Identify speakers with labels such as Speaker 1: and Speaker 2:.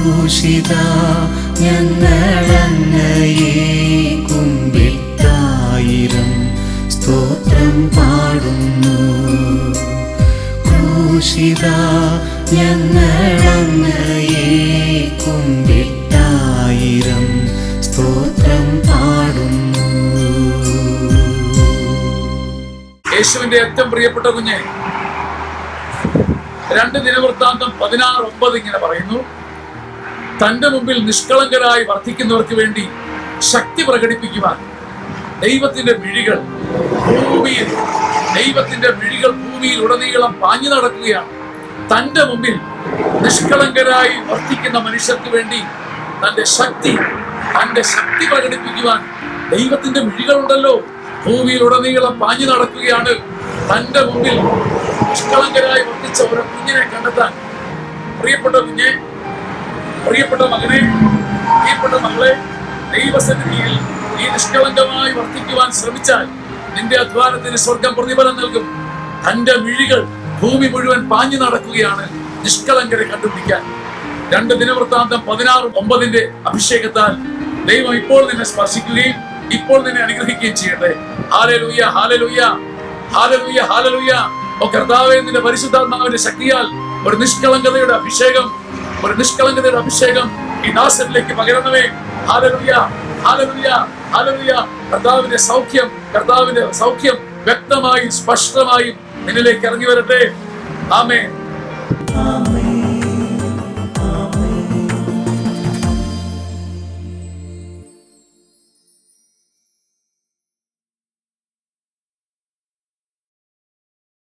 Speaker 1: ക്രൂശിത ഞങ്ങളങ്ങയെ കുമ്പിട്ടായിരം സ്തോത്രം പാടുന്നു. ക്രൂശിത ഞങ്ങളങ്ങയെ കുമ്പിട്ടായിരം സ്തോത്രം പാടുന്നു.
Speaker 2: യേശുവിന്റെ ഏറ്റവും പ്രിയപ്പെട്ട കുഞ്ഞെ, 2 ദിനവൃത്താന്തം 16:9 ഇങ്ങനെ പറയുന്നു: തന്റെ മുമ്പിൽ നിഷ്കളങ്കരായി വർദ്ധിക്കുന്നവർക്ക് വേണ്ടി ശക്തി പ്രകടിപ്പിക്കുവാൻ ദൈവത്തിന്റെ മിഴികൾ ഭൂമിയിൽ ഉടനീളം പാഞ്ഞു നടക്കുകയാണ്. തന്റെ മുമ്പിൽ നിഷ്കളങ്കരായി വർദ്ധിക്കുന്ന മനുഷ്യർക്ക് വേണ്ടി തന്റെ ശക്തി പ്രകടിപ്പിക്കുവാൻ ദൈവത്തിന്റെ മിഴികളുണ്ടല്ലോ, ഭൂമിയിൽ ഉടനീളം പാഞ്ഞു നടക്കുകയാണ്. തന്റെ മുമ്പിൽ നിഷ്കളങ്കരായി വർദ്ധിച്ച ഒരു കുഞ്ഞിനെ കണ്ടെത്താൻ, പ്രിയപ്പെട്ട കുഞ്ഞെ, പ്രിയപ്പെട്ട മകനെ, പ്രിയപ്പെട്ട മകളെ, ദൈവസന്നിധിയിൽ നീ നിഷ്കളങ്കമായി വർദ്ധിക്കുവാൻ ശ്രമിച്ചാൽ നിന്റെ അധ്വാനത്തിന് സ്വർഗം പ്രതിഫലം നൽകും. തന്റെ മിഴികൾ ഭൂമി മുഴുവൻ പാഞ്ഞു നടക്കുകയാണ് നിഷ്കളങ്കരെ കണ്ടുപിടിക്കാൻ. 2 ദിനവൃത്താന്തം 16:9 അഭിഷേകത്താൽ ദൈവം ഇപ്പോൾ നിന്നെ സ്പർശിക്കുകയും ഇപ്പോൾ നിന്നെ അനുഗ്രഹിക്കുകയും ചെയ്യട്ടെ. ഹല്ലേലൂയ, ഹല്ലേലൂയ, ഹല്ലേലൂയ, ഹല്ലേലൂയ. ഓ കർത്താവേ, നിന്റെ പരിശുദ്ധാത്മാവിന്റെ ശക്തിയാൽ ഒരു നിഷ്കളങ്കതയുടെ അഭിഷേകം ഈ ദാസനിലേക്ക് പകരണമേ. ഹല്ലേലൂയ, ഹല്ലേലൂയ, ഹല്ലേലൂയ. കർത്താവിന്റെ സൗഖ്യം വ്യക്തമായും സ്പഷ്ടമായും നിന്നിലേക്ക് ഇറങ്ങി വരട്ടെ. ആമേൻ.